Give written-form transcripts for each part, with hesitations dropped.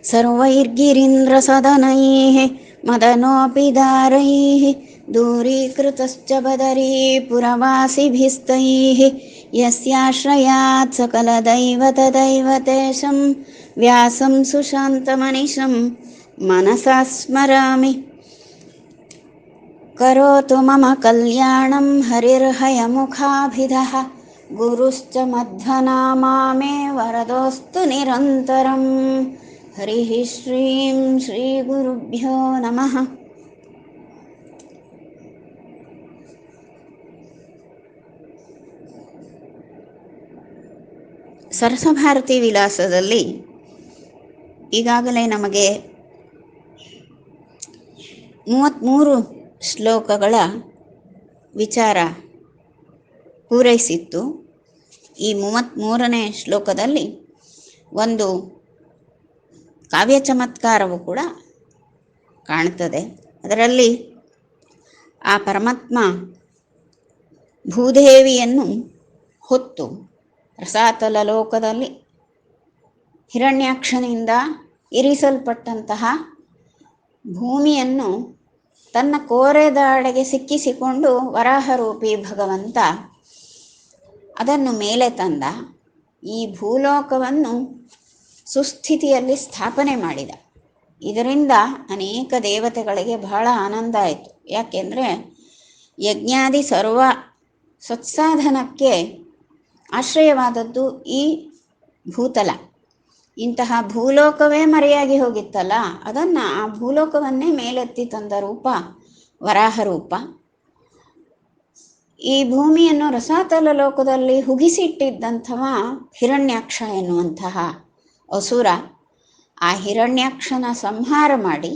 सर्वैर्गिरीन्द्रसदनैः मदनोऽपि दारैः दूरीकृतश्च बदरीपुरवासिभिस्तैः यस्याश्रयात् सकलदैवतदैवतेशं व्यासं सुशान्तमनिशं मनसा स्मरामि। करोतु मम कल्याणं हरिर्हयमुखाभिधः गुरुश्च मध्वनामा मे वरदोऽस्तु निरन्तरम्। हरिः श्रीं श्रीगुरुभ्यो नमः। ಸರಸಭಾರತಿ ವಿಲಾಸದಲ್ಲಿ ಈಗಾಗಲೇ ನಮಗೆ 33 ಶ್ಲೋಕಗಳ ವಿಚಾರ ಪೂರೈಸಿತ್ತು. ಈ 33ನೇ ಶ್ಲೋಕದಲ್ಲಿ ಒಂದು ಕಾವ್ಯ ಚಮತ್ಕಾರವು ಕೂಡ ಕಾಣ್ತದೆ. ಅದರಲ್ಲಿ ಆ ಪರಮಾತ್ಮ ಭೂದೇವಿಯನ್ನು ಹೊತ್ತು ರಸಾತಲ ಲೋಕದಲ್ಲಿ ಹಿರಣ್ಯಾಕ್ಷನಿಂದ ಇರಿಸಲ್ಪಟ್ಟಂತಹ ಭೂಮಿಯನ್ನು ತನ್ನ ಕೋರೆದಾಡೆಗೆ ಸಿಕ್ಕಿಸಿಕೊಂಡು ವರಾಹರೂಪಿ ಭಗವಂತ ಅದನ್ನು ಮೇಲೆ ತಂದ. ಈ ಭೂಲೋಕವನ್ನು ಸುಸ್ಥಿತಿಯಲ್ಲಿ ಸ್ಥಾಪನೆ ಮಾಡಿದ. ಇದರಿಂದ ಅನೇಕ ದೇವತೆಗಳಿಗೆ ಬಹಳ ಆನಂದ ಆಯಿತು. ಯಾಕೆಂದರೆ ಯಜ್ಞಾದಿ ಸರ್ವ ಸತ್ಸಾಧನಕ್ಕೆ ಆಶ್ರಯವಾದದ್ದು ಈ ಭೂತಲ. ಇಂತಹ ಭೂಲೋಕವೇ ಮರೆಯಾಗಿ ಹೋಗಿತ್ತಲ್ಲ, ಅದನ್ನು ಆ ಭೂಲೋಕವನ್ನೇ ಮೇಲೆತ್ತಿ ತಂದ ರೂಪ ವರಾಹರೂಪ. ಈ ಭೂಮಿಯನ್ನು ರಸಾತಲ ಲೋಕದಲ್ಲಿ ಹುಗಿಸಿಟ್ಟಿದ್ದಂಥವ ಹಿರಣ್ಯಾಕ್ಷ ಎನ್ನುವಂತಹ ಅಸುರ. ಆ ಹಿರಣ್ಯಾಕ್ಷನ ಸಂಹಾರ ಮಾಡಿ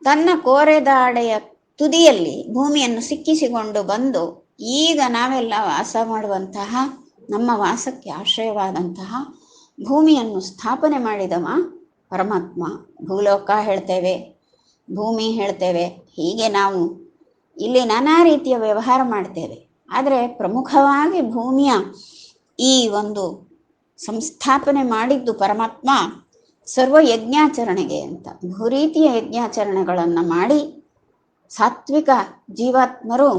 ತನ್ನ ಕೋರೆದಾಡೆಯ ತುದಿಯಲ್ಲಿ ಭೂಮಿಯನ್ನು ಸಿಕ್ಕಿಸಿಕೊಂಡು ಬಂದು ಈಗ ನಾವೆಲ್ಲ ವಾಸ ಮಾಡುವಂತಹ, ನಮ್ಮ ವಾಸಕ್ಕೆ ಆಶ್ರಯವಾದಂತಹ ಭೂಮಿಯನ್ನು ಸ್ಥಾಪನೆ ಮಾಡಿದವ ಪರಮಾತ್ಮ. ಭೂಲೋಕ ಹೇಳ್ತೇವೆ, ಭೂಮಿ ಹೇಳ್ತೇವೆ, ಹೀಗೆ ನಾವು ಇಲ್ಲಿ ನಾನಾ ರೀತಿಯ ವ್ಯವಹಾರ ಮಾಡ್ತೇವೆ. ಆದರೆ ಪ್ರಮುಖವಾಗಿ ಭೂಮಿಯ ಈ ಒಂದು ಸಂಸ್ಥಾಪನೆ ಮಾಡಿದ್ದು ಪರಮಾತ್ಮ ಸರ್ವ ಯಜ್ಞಾಚರಣೆಗೆ ಅಂತ. ಬಹುರೀತಿಯ ಯಜ್ಞಾಚರಣೆಗಳನ್ನು ಮಾಡಿ ಸಾತ್ವಿಕ ಜೀವಾತ್ಮರು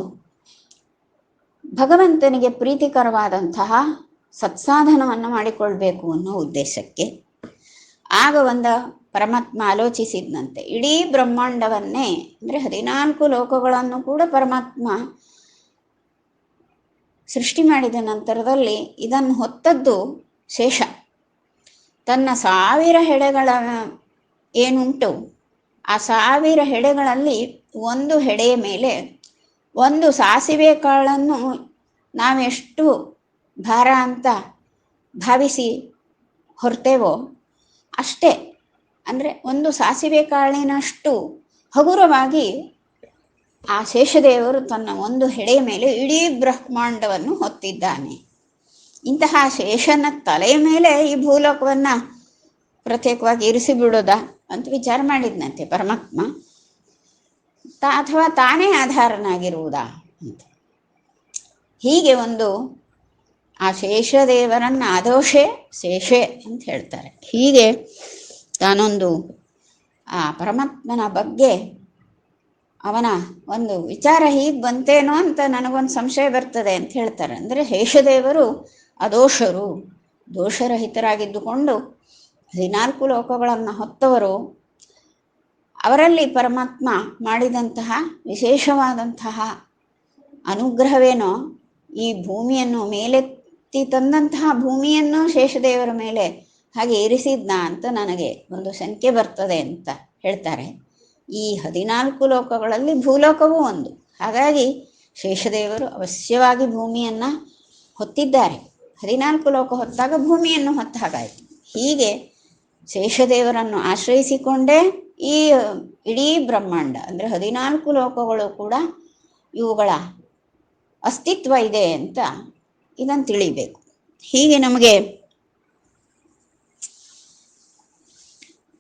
ಭಗವಂತನಿಗೆ ಪ್ರೀತಿಕರವಾದಂತಹ ಸತ್ಸಾಧನವನ್ನು ಮಾಡಿಕೊಳ್ಬೇಕು ಅನ್ನೋ ಉದ್ದೇಶಕ್ಕೆ ಆಗ ಒಂದು ಪರಮಾತ್ಮ ಆಲೋಚಿಸಿದಂತೆ ಇಡೀ ಬ್ರಹ್ಮಾಂಡವನ್ನೇ, ಅಂದರೆ 14 ಲೋಕಗಳನ್ನು ಕೂಡ ಪರಮಾತ್ಮ ಸೃಷ್ಟಿ ಮಾಡಿದ ನಂತರದಲ್ಲಿ ಇದನ್ನು ಹೊತ್ತದ್ದು ಶೇಷ. ತನ್ನ 1000 ಹೆಡೆಗಳ ಏನುಂಟು, ಆ 1000 ಹೆಡೆಗಳಲ್ಲಿ ಒಂದು ಹೆಡೆಯ ಮೇಲೆ ಒಂದು ಸಾಸಿವೆ ಕಾಳನ್ನು ನಾವೆಷ್ಟು ಭಾರ ಅಂತ ಭಾವಿಸಿ ಹೊರ್ತೇವೋ ಅಷ್ಟೇ, ಅಂದರೆ ಒಂದು ಸಾಸಿವೆ ಕಾಳಿನಷ್ಟು ಹಗುರವಾಗಿ ಆ ಶೇಷದೇವರು ತನ್ನ ಒಂದು ಹೆಡೆಯ ಮೇಲೆ ಇಡೀ ಬ್ರಹ್ಮಾಂಡವನ್ನು ಹೊತ್ತಿದ್ದಾನೆ. ಇಂತಹ ಶೇಷನ ತಲೆಯ ಮೇಲೆ ಈ ಭೂಲೋಕವನ್ನು ಪ್ರತ್ಯೇಕವಾಗಿ ಇರಿಸಿಬಿಡೋದಾ ಅಂತ ವಿಚಾರ ಮಾಡಿದ್ನಂತೆ ಪರಮಾತ್ಮ. ಅಥವಾ ತಾನೇ ಆಧಾರನಾಗಿರುವುದಾ ಅಂತ. ಹೀಗೆ ಒಂದು ಆ ಶೇಷದೇವರನ್ನು ಅದೋಷೆ ಶೇಷೆ ಅಂತ ಹೇಳ್ತಾರೆ. ಹೀಗೆ ತಾನೊಂದು ಆ ಪರಮಾತ್ಮನ ಬಗ್ಗೆ ಅವನ ಒಂದು ವಿಚಾರ ಹೀಗೆ ಬಂತೇನೋ ಅಂತ ನನಗೊಂದು ಸಂಶಯ ಬರ್ತದೆ ಅಂತ ಹೇಳ್ತಾರೆ. ಅಂದರೆ ಶೇಷದೇವರು ಅದೋಷರು, ದೋಷರಹಿತರಾಗಿದ್ದುಕೊಂಡು 14 ಲೋಕಗಳನ್ನು ಹೊತ್ತವರು. ಅವರಲ್ಲಿ ಪರಮಾತ್ಮ ಮಾಡಿದಂತಹ ವಿಶೇಷವಾದಂತಹ ಅನುಗ್ರಹವೇನೋ ಈ ಭೂಮಿಯನ್ನು ಮೇಲೆತ್ತಿ ತಂದಂತಹ ಭೂಮಿಯನ್ನು ಶೇಷದೇವರ ಮೇಲೆ ಹಾಗೆ ಇರಿಸಿದ್ನ ಅಂತ ನನಗೆ ಒಂದು ಶಂಕೆ ಬರ್ತದೆ ಅಂತ ಹೇಳ್ತಾರೆ. ಈ 14 ಲೋಕಗಳಲ್ಲಿ ಭೂಲೋಕವೂ ಒಂದು. ಹಾಗಾಗಿ ಶೇಷದೇವರು ಅವಶ್ಯವಾಗಿ ಭೂಮಿಯನ್ನು ಹೊತ್ತಿದ್ದಾರೆ. 14 ಲೋಕ ಹೊತ್ತಾಗ ಭೂಮಿಯನ್ನು ಹೊತ್ತ ಹಾಗಾಯಿತು. ಹೀಗೆ ಶೇಷದೇವರನ್ನು ಆಶ್ರಯಿಸಿಕೊಂಡೇ ಈ ಇಡೀ ಬ್ರಹ್ಮಾಂಡ, ಅಂದರೆ 14 ಲೋಕಗಳು ಕೂಡ ಇವುಗಳ ಅಸ್ತಿತ್ವ ಇದೆ ಅಂತ ಇದನ್ನು ತಿಳಿಬೇಕು. ಹೀಗೆ ನಮಗೆ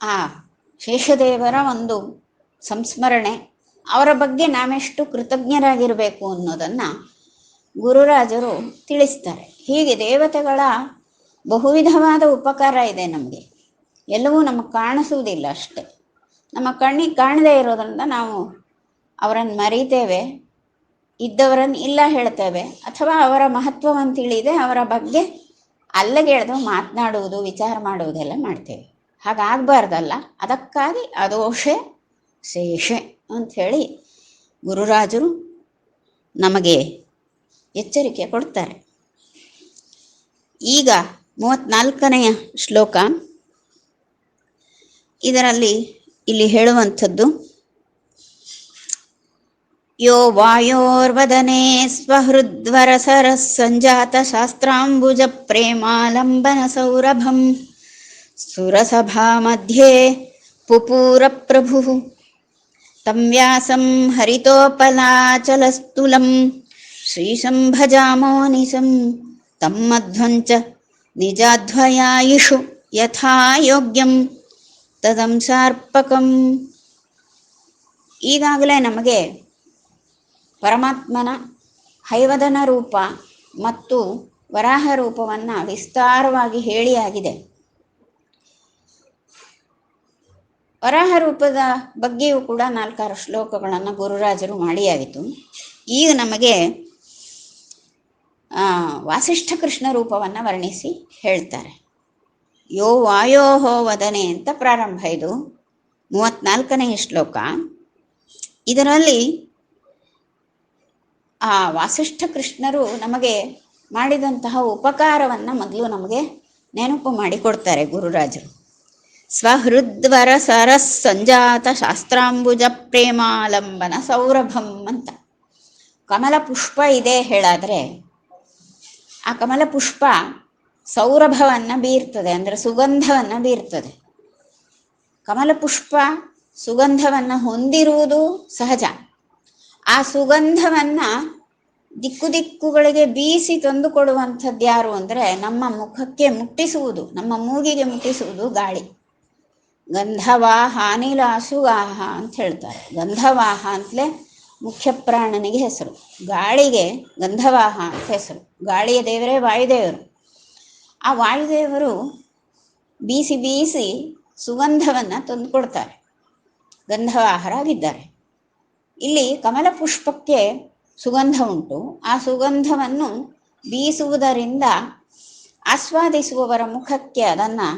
ಆ ಶೇಷದೇವರ ಒಂದು ಸಂಸ್ಮರಣೆ, ಅವರ ಬಗ್ಗೆ ನಾವೆಷ್ಟು ಕೃತಜ್ಞರಾಗಿರಬೇಕು ಅನ್ನೋದನ್ನು ಗುರುರಾಜರು ತಿಳಿಸ್ತಾರೆ. ಹೀಗೆ ದೇವತೆಗಳ ಬಹುವಿಧವಾದ ಉಪಕಾರ ಇದೆ ನಮಗೆ. ಎಲ್ಲವೂ ನಮಗೆ ಕಾಣಿಸುವುದಿಲ್ಲ ಅಷ್ಟೆ. ನಮ್ಮ ಕಣ್ಣಿಗೆ ಕಾಣದೇ ಇರೋದ್ರಿಂದ ನಾವು ಅವರನ್ನು ಮರೀತೇವೆ, ಇದ್ದವರನ್ನು ಇಲ್ಲ ಹೇಳ್ತೇವೆ, ಅಥವಾ ಅವರ ಮಹತ್ವವನ್ನು ತಿಳಿದೆ ಅವರ ಬಗ್ಗೆ ಅಲ್ಲಗೆಳೆದು ಮಾತನಾಡುವುದು, ವಿಚಾರ ಮಾಡುವುದೆಲ್ಲ ಮಾಡ್ತೇವೆ. ಹಾಗಾಗಬಾರ್ದಲ್ಲ. ಅದಕ್ಕಾಗಿ ಅದೋಷೆ ಶೇಷೆ ಅಂಥೇಳಿ ಗುರುರಾಜರು ನಮಗೆ ಎಚ್ಚರಿಕೆ ಕೊಡ್ತಾರೆ. ಈಗ 34ನೆಯ ಶ್ಲೋಕ. ಇದರಲ್ಲಿ ಇಲ್ಲಿ ಹೇಳುವಂಥದ್ದು, ಯೋ ವಾಯೋರ್ವದನೆ ಸ್ವಹೃದ್ವರಸರಃ ಸಂಜಾತ ಶಾಸ್ತ್ರಾಂಬುಜ ಪ್ರೇಮಾಲಂಬನ ಸೌರಭಂ ಸುರಸಭಾ ಮಧ್ಯೆ ಪುಪೂರ ಪ್ರಭು ತಂ ವ್ಯಾಸಂ ಹರಿತೋಪಲಾಚಲಸ್ತುಲಂ ಶ್ರೀಶಂ ಭಜಾಮೋನಿಶಂ ತಂ ಮಧ್ವಂಚ ನಿಜಾಧ್ವಯಾಯಿಷು ಯಥಾ ಯೋಗ್ಯಂ ತದಂಸಾರ್ಪಕಂ. ಈಗಾಗಲೇ ನಮಗೆ ಪರಮಾತ್ಮನ ಹೈವದನ ರೂಪ ಮತ್ತು ವರಾಹ ರೂಪವನ್ನು ವಿಸ್ತಾರವಾಗಿ ಹೇಳಿಯಾಗಿದೆ. ವರಾಹ ರೂಪದ ಬಗ್ಗೆಯೂ ಕೂಡ 4 ಶ್ಲೋಕಗಳನ್ನು ಗುರುರಾಜರು ಮಾಡಿಯಾಗಿತ್ತು. ಈಗ ನಮಗೆ ವಾಸಿಷ್ಠ ಕೃಷ್ಣ ರೂಪವನ್ನು ವರ್ಣಿಸಿ ಹೇಳ್ತಾರೆ. ಯೋ ವಾಯೋಹೋ ವದನೆ ಅಂತ ಪ್ರಾರಂಭ. ಇದು 34ನೆಯ ಶ್ಲೋಕ. ಇದರಲ್ಲಿ ಆ ವಾಸಿಷ್ಠ ಕೃಷ್ಣರು ನಮಗೆ ಮಾಡಿದಂತಹ ಉಪಕಾರವನ್ನು ಮೊದಲು ನಮಗೆ ನೆನಪು ಮಾಡಿಕೊಡ್ತಾರೆ ಗುರುರಾಜರು. ಸ್ವಹೃದ್ವರ ಸರಸ್ ಸಂಜಾತ ಶಾಸ್ತ್ರಾಂಬುಜ ಪ್ರೇಮಾಲಂಬನ ಸೌರಭಂ ಅಂತ. ಕಮಲ ಪುಷ್ಪ ಇದೆ ಹೇಳಾದರೆ ಆ ಕಮಲ ಪುಷ್ಪ ಸೌರಭವನ್ನು ಬೀರ್ತದೆ, ಅಂದರೆ ಸುಗಂಧವನ್ನು ಬೀರ್ತದೆ. ಕಮಲ ಪುಷ್ಪ ಸುಗಂಧವನ್ನು ಹೊಂದಿರುವುದು ಸಹಜ. ಆ ಸುಗಂಧವನ್ನು ದಿಕ್ಕು ದಿಕ್ಕುಗಳಿಗೆ ಬೀಸಿ ತಂದುಕೊಡುವಂಥದ್ದು ಯಾರು ಅಂದರೆ ನಮ್ಮ ಮುಖಕ್ಕೆ ಮುಟ್ಟಿಸುವುದು, ನಮ್ಮ ಮೂಗಿಗೆ ಮುಟ್ಟಿಸುವುದು ಗಾಳಿ. ಗಂಧವಾಹ ಅನಿಲಾಸುಗಾಹ ಅಂತ ಹೇಳ್ತಾರೆ. ಗಂಧವಾಹ ಅಂತಲೇ ಮುಖ್ಯ ಪ್ರಾಣನಿಗೆ ಹೆಸರು, ಗಾಳಿಗೆ ಗಂಧವಾಹ ಅಂತ ಹೆಸರು. ಗಾಳಿಯ ದೇವರೇ ವಾಯುದೇವರು. ಆ ವಾಯುದೇವರು ಬೀಸಿ ಬೀಸಿ ಸುಗಂಧವನ್ನು ತಂದುಕೊಡ್ತಾರೆ, ಗಂಧವಾಹರಾಗಿದ್ದಾರೆ. ಇಲ್ಲಿ ಕಮಲ ಪುಷ್ಪಕ್ಕೆ ಸುಗಂಧ ಉಂಟು. ಆ ಸುಗಂಧವನ್ನು ಬೀಸುವುದರಿಂದ ಆಸ್ವಾದಿಸುವವರ ಮುಖಕ್ಕೆ ಅದನ್ನು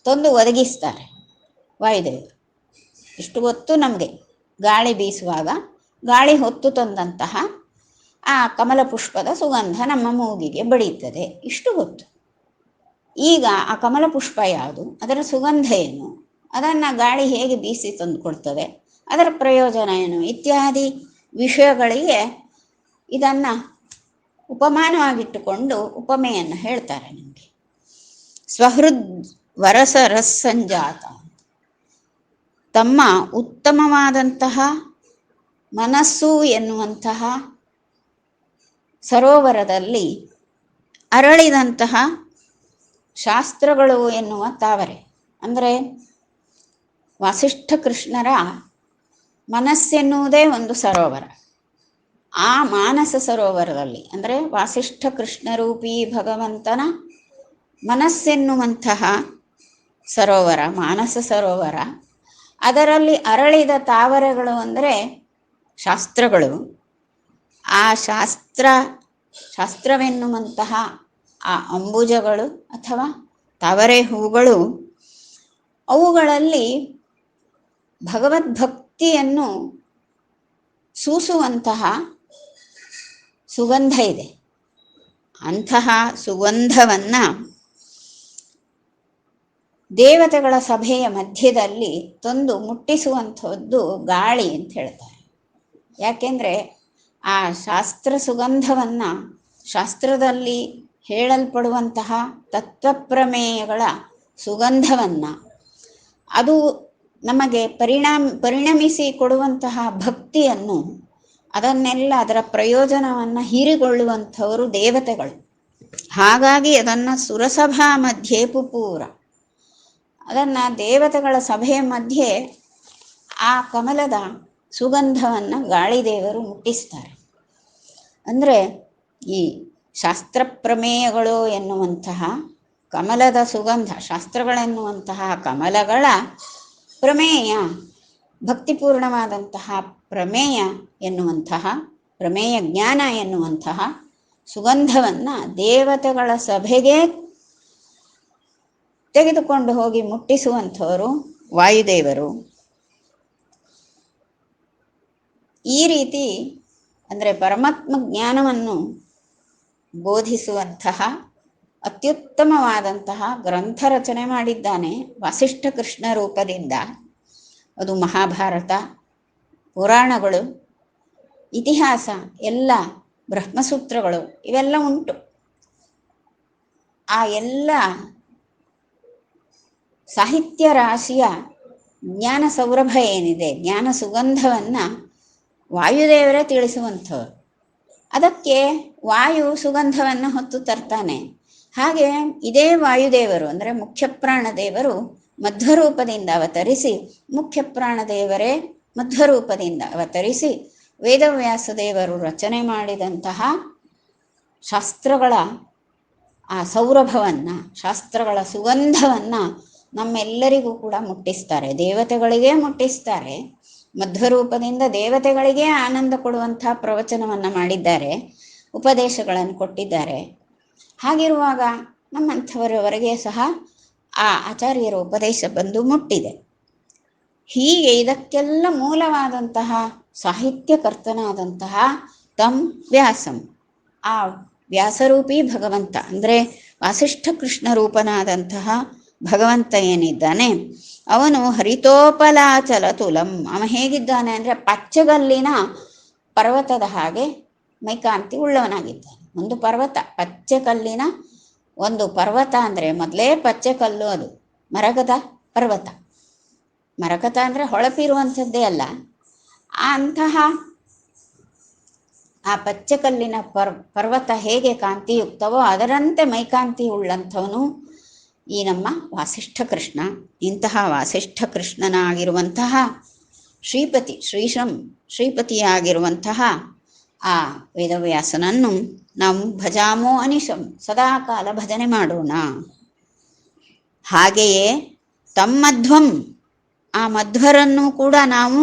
ತಂದು ಒದಗಿಸ್ತಾರೆ ವಾಯುದೇವರು. ಇಷ್ಟು ಗೊತ್ತು ನಮಗೆ. ಗಾಳಿ ಬೀಸುವಾಗ ಗಾಳಿ ಹೊತ್ತು ತಂದಂತಹ ಆ ಕಮಲ ಪುಷ್ಪದ ಸುಗಂಧ ನಮ್ಮ ಮೂಗಿಗೆ ಬಡಿಯುತ್ತದೆ, ಇಷ್ಟು ಗೊತ್ತು. ಈಗ ಆ ಕಮಲ ಪುಷ್ಪ ಯಾವುದು, ಅದರ ಸುಗಂಧ ಏನು, ಅದನ್ನು ಗಾಳಿ ಹೇಗೆ ಬೀಸಿ ತಂದುಕೊಡ್ತದೆ, ಅದರ ಪ್ರಯೋಜನ ಏನು ಇತ್ಯಾದಿ ವಿಷಯಗಳಿಗೆ ಇದನ್ನು ಉಪಮಾನವಾಗಿಟ್ಟುಕೊಂಡು ಉಪಮೆಯನ್ನು ಹೇಳ್ತಾರೆ ನಮಗೆ. ಸ್ವಹೃದ್ ವರಸ ರಸ್ಸಂಜಾತ, ತಮ್ಮ ಉತ್ತಮವಾದಂತಹ ಮನಸ್ಸು ಎನ್ನುವಂತಹ ಸರೋವರದಲ್ಲಿ ಅರಳಿದಂತಹ ಶಾಸ್ತ್ರಗಳು ಎನ್ನುವ ತಾವರೆ. ಅಂದರೆ ವಾಸಿಷ್ಠ ಕೃಷ್ಣರ ಮನಸ್ಸೆನ್ನುವುದೇ ಒಂದು ಸರೋವರ. ಆ ಮಾನಸ ಸರೋವರದಲ್ಲಿ, ಅಂದರೆ ವಾಸಿಷ್ಠ ಕೃಷ್ಣರೂಪಿ ಭಗವಂತನ ಮನಸ್ಸೆನ್ನುವಂತಹ ಸರೋವರ, ಮಾನಸ ಸರೋವರ, ಅದರಲ್ಲಿ ಅರಳಿದ ತಾವರೆಗಳು ಅಂದರೆ ಶಾಸ್ತ್ರಗಳು. ಆ ಶಾಸ್ತ್ರವೆನ್ನುವಂತಹ ಆ ಅಂಬುಜಗಳು ಅಥವಾ ತಾವರೆ ಹೂಗಳು, ಅವುಗಳಲ್ಲಿ ಭಗವದ್ಭಕ್ತಿಯನ್ನು ಸೂಸುವಂತಹ ಸುಗಂಧ ಇದೆ. ಅಂತಹ ಸುಗಂಧವನ್ನು ದೇವತೆಗಳ ಸಭೆಯ ಮಧ್ಯದಲ್ಲಿ ತಂದು ಮುಟ್ಟಿಸುವಂಥದ್ದು ಗಾಳಿ ಅಂತ ಹೇಳ್ತಾರೆ. ಯಾಕೆಂದರೆ ಆ ಶಾಸ್ತ್ರ ಸುಗಂಧವನ್ನು, ಶಾಸ್ತ್ರದಲ್ಲಿ ಹೇಳಲ್ಪಡುವಂತಹ ತತ್ವಪ್ರಮೇಯಗಳ ಸುಗಂಧವನ್ನು, ಅದು ನಮಗೆ ಪರಿಣಮಿಸಿ ಕೊಡುವಂತಹ ಭಕ್ತಿಯನ್ನು, ಅದನ್ನೆಲ್ಲ ಅದರ ಪ್ರಯೋಜನವನ್ನು ಹೀರಿಕೊಳ್ಳುವಂಥವರು ದೇವತೆಗಳು. ಹಾಗಾಗಿ ಅದನ್ನು ಸುರಸಭಾ ಮಧ್ಯೆ ಪುಪೂರ, ಅದನ್ನು ದೇವತೆಗಳ ಸಭೆಯ ಮಧ್ಯೆ ಆ ಕಮಲದ ಸುಗಂಧವನ್ನು ಗಾಳಿದೇವರು ಮುಟ್ಟಿಸ್ತಾರೆ. ಅಂದರೆ ಈ ಶಾಸ್ತ್ರ ಪ್ರಮೇಯಗಳು ಎನ್ನುವಂತಹ ಕಮಲದ ಸುಗಂಧ, ಶಾಸ್ತ್ರಗಳೆನ್ನುವಂತಹ ಕಮಲಗಳ ಪ್ರಮೇಯ, ಭಕ್ತಿಪೂರ್ಣವಾದಂತಹ ಪ್ರಮೇಯ ಎನ್ನುವಂತಹ, ಪ್ರಮೇಯ ಜ್ಞಾನ ಎನ್ನುವಂತಹ ಸುಗಂಧವನ್ನು ದೇವತೆಗಳ ಸಭೆಗೆ ತೆಗೆದುಕೊಂಡು ಹೋಗಿ ಮುಟ್ಟಿಸುವಂಥವರು ವಾಯುದೇವರು. ಈ ರೀತಿ ಅಂದರೆ ಪರಮಾತ್ಮ ಜ್ಞಾನವನ್ನು ಬೋಧಿಸುವಂತಹ ಅತ್ಯುತ್ತಮವಾದಂತಹ ಗ್ರಂಥ ರಚನೆ ಮಾಡಿದ್ದಾನೆ ವಾಸಿಷ್ಠ ಕೃಷ್ಣ ರೂಪದಿಂದ. ಅದು ಮಹಾಭಾರತ, ಪುರಾಣಗಳು, ಇತಿಹಾಸ, ಎಲ್ಲ ಬ್ರಹ್ಮಸೂತ್ರಗಳು ಇವೆಲ್ಲ ಉಂಟು. ಆ ಎಲ್ಲ ಸಾಹಿತ್ಯ ರಾಶಿಯ ಜ್ಞಾನ ಸೌರಭ ಏನಿದೆ, ಜ್ಞಾನ ಸುಗಂಧವನ್ನು ವಾಯುದೇವರೇ ತಿಳಿಸುವಂಥವ್ರು. ಅದಕ್ಕೆ ವಾಯು ಸುಗಂಧವನ್ನು ಹೊತ್ತು ತರ್ತಾನೆ. ಹಾಗೆ ಇದೇ ವಾಯುದೇವರು ಅಂದರೆ ಮುಖ್ಯ ಪ್ರಾಣದೇವರು ಮಧ್ವರೂಪದಿಂದ ಅವತರಿಸಿ, ಮುಖ್ಯ ಪ್ರಾಣದೇವರೇ ಮಧ್ವರೂಪದಿಂದ ಅವತರಿಸಿ ವೇದವ್ಯಾಸ ದೇವರು ರಚನೆ ಮಾಡಿದಂತಹ ಶಾಸ್ತ್ರಗಳ ಆ ಸೌರಭವನ್ನು, ಶಾಸ್ತ್ರಗಳ ಸುಗಂಧವನ್ನು ನಮ್ಮೆಲ್ಲರಿಗೂ ಕೂಡ ಮುಟ್ಟಿಸ್ತಾರೆ. ದೇವತೆಗಳಿಗೆ ಮುಟ್ಟಿಸ್ತಾರೆ. ಮಧ್ವರೂಪದಿಂದ ದೇವತೆಗಳಿಗೆ ಆನಂದ ಕೊಡುವಂಥ ಪ್ರವಚನವನ್ನು ಮಾಡಿದ್ದಾರೆ, ಉಪದೇಶಗಳನ್ನು ಕೊಟ್ಟಿದ್ದಾರೆ. ಹಾಗಿರುವಾಗ ನಮ್ಮಂಥವರವರೆಗೆ ಸಹ ಆ ಆಚಾರ್ಯರ ಉಪದೇಶ ಬಂದು ಮುಟ್ಟಿದೆ. ಹೀಗೆ ಇದಕ್ಕೆಲ್ಲ ಮೂಲವಾದಂತಹ ಸಾಹಿತ್ಯಕರ್ತನಾದಂತಹ ತಂ ವ್ಯಾಸಂ, ಆ ವ್ಯಾಸರೂಪಿ ಭಗವಂತ ಅಂದರೆ ವಾಸಿಷ್ಠ ಕೃಷ್ಣ ರೂಪನಾದಂತಹ ಭಗವಂತ ಏನಿದ್ದಾನೆ ಅವನು ಹರಿತೋಪಲಾಚಲ ತುಲಂ. ಅವ ಹೇಗಿದ್ದಾನೆ ಅಂದರೆ ಪಚ್ಚಗಲ್ಲಿನ ಪರ್ವತದ ಹಾಗೆ ಮೈಕಾಂತಿ ಉಳ್ಳವನಾಗಿದ್ದಾನೆ. ಒಂದು ಪರ್ವತ, ಪಚ್ಚೆಕಲ್ಲಿನ ಒಂದು ಪರ್ವತ ಅಂದರೆ ಮೊದಲೇ ಪಚ್ಚೆಕಲ್ಲು, ಅದು ಮರಗದ ಪರ್ವತ. ಮರಕತ ಅಂದರೆ ಹೊಳಪಿರುವಂಥದ್ದೇ ಅಲ್ಲ. ಅಂತಹ ಆ ಪಚ್ಚೆಕಲ್ಲಿನ ಪರ್ವತ ಹೇಗೆ ಕಾಂತಿಯುಕ್ತವೋ ಅದರಂತೆ ಮೈಕಾಂತಿ ಉಳ್ಳಂಥವನು ಈ ನಮ್ಮ ವಾಸಿಷ್ಠ ಕೃಷ್ಣ. ಇಂತಹ ವಾಸಿಷ್ಠ ಕೃಷ್ಣನಾಗಿರುವಂತಹ ಶ್ರೀಪತಿ, ಶ್ರೀಪತಿಯಾಗಿರುವಂತಹ ಆ ವೇದವ್ಯಾಸನನ್ನು ನಾವು ಭಜಾಮೋ ಅನಿಶಂ, ಸದಾಕಾಲ ಭಜನೆ ಮಾಡೋಣ. ಹಾಗೆಯೇ ತಮ್ಮಧ್ವಂ, ಆ ಮಧ್ವರನ್ನು ಕೂಡ ನಾವು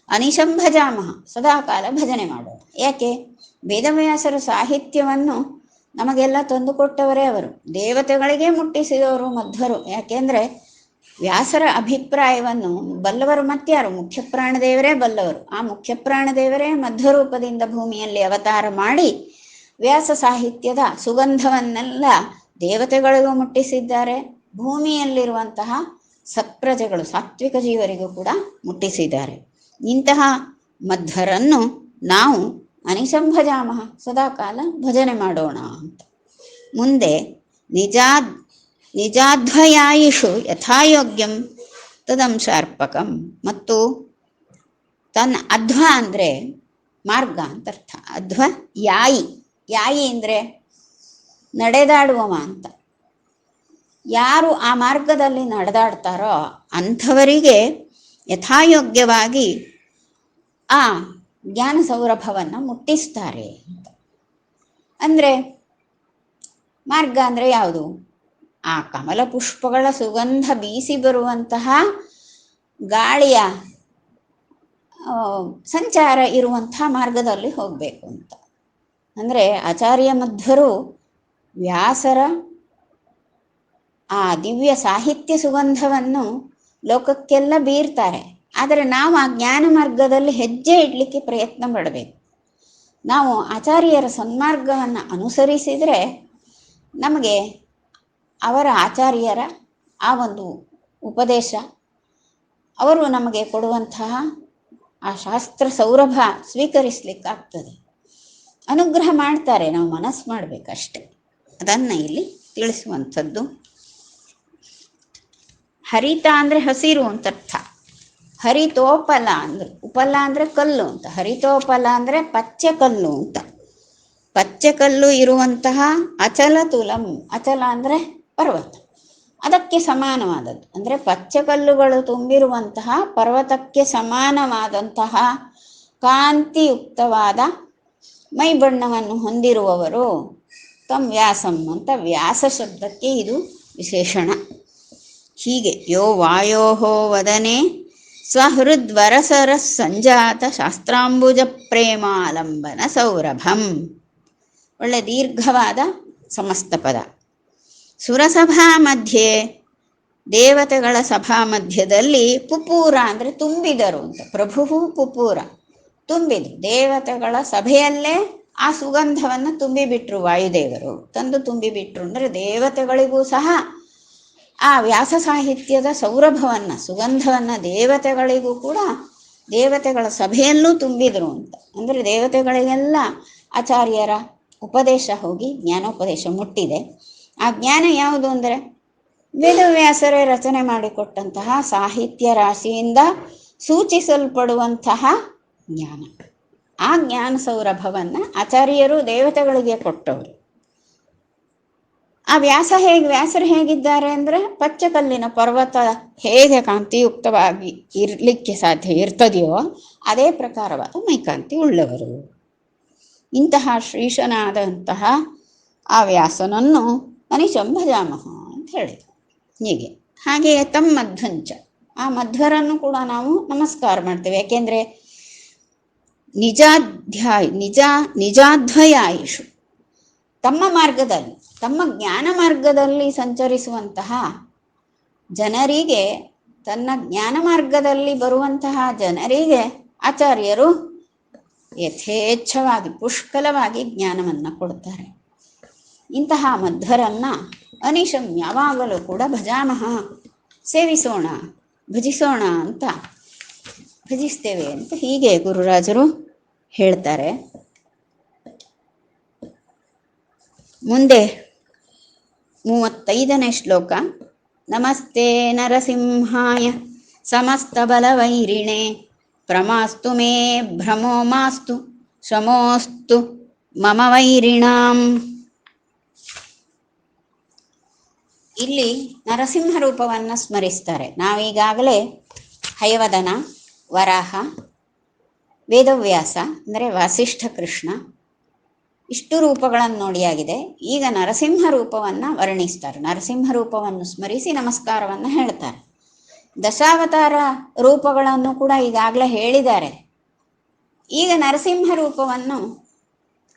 ಅನಿಶಂ ಭಜಾಮಹ, ಸದಾಕಾಲ ಭಜನೆ ಮಾಡೋಣ. ಯಾಕೆ? ವೇದವ್ಯಾಸರ ಸಾಹಿತ್ಯವನ್ನು ನಮಗೆಲ್ಲ ತಂದುಕೊಟ್ಟವರೇ ಅವರು, ದೇವತೆಗಳಿಗೆ ಮುಟ್ಟಿಸಿದವರು ಮಧ್ವರು. ಯಾಕೆಂದರೆ ವ್ಯಾಸರ ಅಭಿಪ್ರಾಯವನ್ನು ಬಲ್ಲವರು ಮತ್ಯಾರು? ಮುಖ್ಯ ಪ್ರಾಣದೇವರೇ ಬಲ್ಲವರು. ಆ ಮುಖ್ಯ ಪ್ರಾಣದೇವರೇ ಮಧ್ವರೂಪದಿಂದ ಭೂಮಿಯಲ್ಲಿ ಅವತಾರ ಮಾಡಿ ವ್ಯಾಸ ಸಾಹಿತ್ಯದ ಸುಗಂಧವನ್ನೆಲ್ಲ ದೇವತೆಗಳಿಗೂ ಮುಟ್ಟಿಸಿದ್ದಾರೆ, ಭೂಮಿಯಲ್ಲಿರುವಂತಹ ಸತ್ಪ್ರಜೆಗಳು, ಸಾತ್ವಿಕ ಜೀವರಿಗೂ ಕೂಡ ಮುಟ್ಟಿಸಿದ್ದಾರೆ. ಇಂತಹ ಮಧ್ವರನ್ನು ನಾವು ಅನಿಶಂ ಭಜಾಮಹ, ಸದಾಕಾಲ ಭಜನೆ ಮಾಡೋಣ ಅಂತ. ಮುಂದೆ ನಿಜಾಧ್ವಯಾಯಿಷು ಯಥಾಯೋಗ್ಯಂ ತದಂಶಾರ್ಪಕಂ, ಮತ್ತು ತನ್ನ ಅಧ್ವ ಅಂದರೆ ಮಾರ್ಗ ಅಂತ ಅರ್ಥ. ಅಧ್ವ ಯಾಯಿ, ಯಾಯಿ ಅಂದರೆ ನಡೆದಾಡುವವ ಅಂತ. ಯಾರು ಆ ಮಾರ್ಗದಲ್ಲಿ ನಡೆದಾಡ್ತಾರೋ ಅಂಥವರಿಗೆ ಯಥಾಯೋಗ್ಯವಾಗಿ ಆ ಜ್ಞಾನ ಸೌರಭವನ್ನು ಮುಟ್ಟಿಸ್ತಾರೆ ಅಂತ. ಅಂದರೆ ಮಾರ್ಗ ಅಂದರೆ ಯಾವುದು? ಆ ಕಮಲ ಪುಷ್ಪಗಳ ಸುಗಂಧ ಬೀಸಿ ಬರುವಂತಹ ಗಾಳಿಯ ಸಂಚಾರ ಇರುವಂತಹ ಮಾರ್ಗದಲ್ಲಿ ಹೋಗಬೇಕು ಅಂತ. ಅಂದರೆ ಆಚಾರ್ಯ ಮಧ್ವರು ವ್ಯಾಸರ ಆ ದಿವ್ಯ ಸಾಹಿತ್ಯ ಸುಗಂಧವನ್ನು ಲೋಕಕ್ಕೆಲ್ಲ ಬೀರ್ತಾರೆ. ಆದರೆ ನಾವು ಆ ಜ್ಞಾನ ಮಾರ್ಗದಲ್ಲಿ ಹೆಜ್ಜೆ ಇಡಲಿಕ್ಕೆ ಪ್ರಯತ್ನ ಪಡಬೇಕು. ನಾವು ಆಚಾರ್ಯರ ಸನ್ಮಾರ್ಗವನ್ನು ಅನುಸರಿಸಿದರೆ ನಮಗೆ ಅವರ ಆಚಾರ್ಯರ ಆ ಒಂದು ಉಪದೇಶ, ಅವರು ನಮಗೆ ಕೊಡುವಂತಹ ಆ ಶಾಸ್ತ್ರ ಸೌರಭ ಸ್ವೀಕರಿಸಲಿಕ್ಕಾಗ್ತದೆ. ಅನುಗ್ರಹ ಮಾಡ್ತಾರೆ, ನಾವು ಮನಸ್ಸು ಮಾಡಬೇಕಷ್ಟೆ. ಅದನ್ನು ಇಲ್ಲಿ ತಿಳಿಸುವಂಥದ್ದು. ಹರಿತ ಅಂದರೆ ಹಸಿರು ಅಂತ ಅರ್ಥ. ಹರಿತೋಪಲ ಅಂದರೆ, ಉಪಲ ಅಂದರೆ ಕಲ್ಲು ಅಂತ, ಹರಿತೋಪಲ ಅಂದರೆ ಪಚ್ಚೆ ಕಲ್ಲು ಅಂತ. ಪಚ್ಚೆ ಕಲ್ಲು ಇರುವಂತಹ ಅಚಲ ತುಲಂ, ಅಚಲ ಅಂದರೆ ಪರ್ವತ, ಅದಕ್ಕೆ ಸಮಾನವಾದದ್ದು. ಅಂದರೆ ಪಚ್ಚೆ ಕಲ್ಲುಗಳು ತುಂಬಿರುವಂತಹ ಪರ್ವತಕ್ಕೆ ಸಮಾನವಾದಂತಹ ಕಾಂತಿಯುಕ್ತವಾದ ಮೈ ಬಣ್ಣವನ್ನು ಹೊಂದಿರುವವರು ತಂ ವ್ಯಾಸಂ ಅಂತ. ವ್ಯಾಸ ಶಬ್ದಕ್ಕೆ ಇದು ವಿಶೇಷಣ. ಹೀಗೆ ಯೋ ವಾಯೋ ವದನೆ ಸ್ವಹೃದ್ವರಸರ ಸಂಜಾತ ಶಾಸ್ತ್ರಾಂಬುಜ ಪ್ರೇಮಾಲಂಬನ ಸೌರಭಂ. ಒಳ್ಳೆ ದೀರ್ಘವಾದ ಸಮಸ್ತ ಪದ. ಸುರಸಭಾ ಮಧ್ಯೆ, ದೇವತೆಗಳ ಸಭಾ ಮಧ್ಯದಲ್ಲಿ, ಪುಪೂರ ಅಂದರೆ ತುಂಬಿದರು ಅಂತ. ಪ್ರಭು ಪುಪೂರ, ತುಂಬಿದ್ರು. ದೇವತೆಗಳ ಸಭೆಯಲ್ಲೇ ಆ ಸುಗಂಧವನ್ನು ತುಂಬಿಬಿಟ್ರು. ವಾಯುದೇವರು ತಂದು ತುಂಬಿಬಿಟ್ರು ಅಂದರೆ ದೇವತೆಗಳಿಗೂ ಸಹ ಆ ವ್ಯಾಸ ಸಾಹಿತ್ಯದ ಸೌರಭವನ್ನು, ಸುಗಂಧವನ್ನು ದೇವತೆಗಳಿಗೂ ಕೂಡ ದೇವತೆಗಳ ಸಭೆಯಲ್ಲೂ ತುಂಬಿದರು ಅಂತ. ಅಂದರೆ ದೇವತೆಗಳಿಗೆಲ್ಲ ಆಚಾರ್ಯರ ಉಪದೇಶ ಹೋಗಿ ಜ್ಞಾನೋಪದೇಶ ಮುಟ್ಟಿದೆ. ಆ ಜ್ಞಾನ ಯಾವುದು ಅಂದರೆ ವೇದವ್ಯಾಸರೇ ರಚನೆ ಮಾಡಿಕೊಟ್ಟಂತಹ ಸಾಹಿತ್ಯ ರಾಶಿಯಿಂದ ಸೂಚಿಸಲ್ಪಡುವಂತಹ ಜ್ಞಾನ. ಆ ಜ್ಞಾನ ಸೌರಭವನ್ನು ಆಚಾರ್ಯರು ದೇವತೆಗಳಿಗೆ ಕೊಟ್ಟವರು. ಆ ವ್ಯಾಸರು ಹೇಗಿದ್ದಾರೆ ಅಂದರೆ ಪಚ್ಚಕಲ್ಲಿನ ಪರ್ವತ ಹೇಗೆ ಕಾಂತಿಯುಕ್ತವಾಗಿ ಇರಲಿಕ್ಕೆ ಸಾಧ್ಯ ಇರ್ತದೆಯೋ ಅದೇ ಪ್ರಕಾರವಾದ ಮೈಕಾಂತಿ ಉಳ್ಳವರು. ಇಂತಹ ಶ್ರೀಶನಾದಂತಹ ಆ ವ್ಯಾಸನನ್ನು ಅನಿಶಂ ಭಜಾಮಹ ಅಂತ ಹೇಳಿದರು. ಹೀಗೆ ಹಾಗೆಯೇ ತಮ್ಮ ಮಧ್ವಂಚ, ಆ ಮಧ್ವರನ್ನು ಕೂಡ ನಾವು ನಮಸ್ಕಾರ ಮಾಡ್ತೇವೆ. ಯಾಕೆಂದರೆ ನಿಜಾದ್ವಯಾಯುಷು, ತಮ್ಮ ಮಾರ್ಗದಲ್ಲಿ, ತಮ್ಮ ಜ್ಞಾನ ಮಾರ್ಗದಲ್ಲಿ ಸಂಚರಿಸುವಂತಹ ಜನರಿಗೆ, ತನ್ನ ಜ್ಞಾನ ಮಾರ್ಗದಲ್ಲಿ ಬರುವಂತಹ ಜನರಿಗೆ ಆಚಾರ್ಯರು ಯಥೇಚ್ಛವಾಗಿ ಪುಷ್ಕಲವಾಗಿ ಜ್ಞಾನವನ್ನು ಕೊಡ್ತಾರೆ. ಇಂತಹ ಮಧ್ವರನ್ನು ಅನಿಶಂ ಯಾವಾಗಲೂ ಕೂಡ ಭಜಾಮಹ, ಸೇವಿಸೋಣ, ಭಜಿಸೋಣ ಅಂತ, ಭಜಿಸ್ತೇವೆ ಅಂತ ಹೀಗೆ ಗುರುರಾಜರು ಹೇಳ್ತಾರೆ. ಮುಂದೆ 35ನೇ ಶ್ಲೋಕ. ನಮಸ್ತೆ ನರಸಿಂಹಾಯ ಸಮಸ್ತ ಬಲವೈರಿಣೆ ಪ್ರಮಾಸ್ತು ಮೇ ಭ್ರಮೋ ಮಾಸ್ತು ಶಮೋಸ್ತು ಮಮ ವೈರಿಣಾಂ. ಇಲ್ಲಿ ನರಸಿಂಹ ರೂಪವನ್ನು ಸ್ಮರಿಸ್ತಾರೆ. ನಾವೀಗಾಗಲೇ ಹಯವದನ, ವರಾಹ, ವೇದವ್ಯಾಸ ಅಂದರೆ ವಾಸಿಷ್ಠ ಕೃಷ್ಣ ಇಷ್ಟು ರೂಪಗಳನ್ನು ನೋಡಿಯಾಗಿದೆ. ಈಗ ನರಸಿಂಹ ರೂಪವನ್ನು ವರ್ಣಿಸ್ತಾರೆ. ನರಸಿಂಹ ರೂಪವನ್ನು ಸ್ಮರಿಸಿ ನಮಸ್ಕಾರವನ್ನು ಹೇಳ್ತಾರೆ. ದಶಾವತಾರ ರೂಪಗಳನ್ನು ಕೂಡ ಈಗಾಗಲೇ ಹೇಳಿದ್ದಾರೆ. ಈಗ ನರಸಿಂಹ ರೂಪವನ್ನು